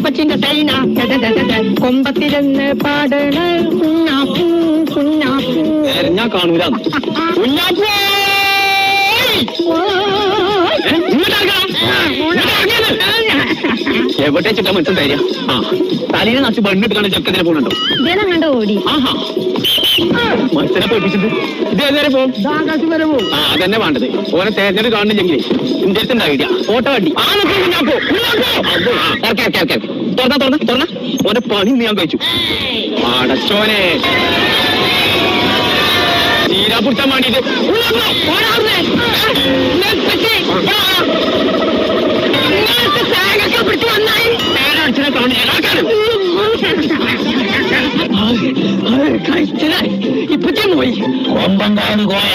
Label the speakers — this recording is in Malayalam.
Speaker 1: കൊച്ചിന്റെ തൈന കൊമ്പത്തിരുന്ന് പാടണ കുഞ്ഞാപ്പൂ കുഞ്ഞാപ്പൂ.
Speaker 2: ഞാൻ കാണൂല. എവിടെ ചുറ്റാ മനസ്സിലായി? ആ തലയിൽ നച്ച് ബണ്ണിട്ട് കാണാൻ ചെക്കത്തിനെ പോകുന്നുണ്ടോ?
Speaker 1: ഇതേനം കണ്ട് ഓടി.
Speaker 2: ആഹാ മനസ്സിനെ പേടിച്ചിട്ട് ഇതേവരെ പോകും. ആ അതന്നെ വേണ്ടത്. ഓനെ തേർന്നെടുത്ത് കാണുന്നില്ലെങ്കിൽ ഇന്ത്യ ഉണ്ടാവില്ല. ഓട്ടോ വണ്ടി തുറന്ന ഓനെ പണി ഞാൻ കഴിച്ചു. അടച്ചോനെ തീരാ പിടിച്ചാൻ വേണ്ടിട്ട് ഇപ്പച്ചേ പോയി കൊമ്പങ്കാണ് കോയ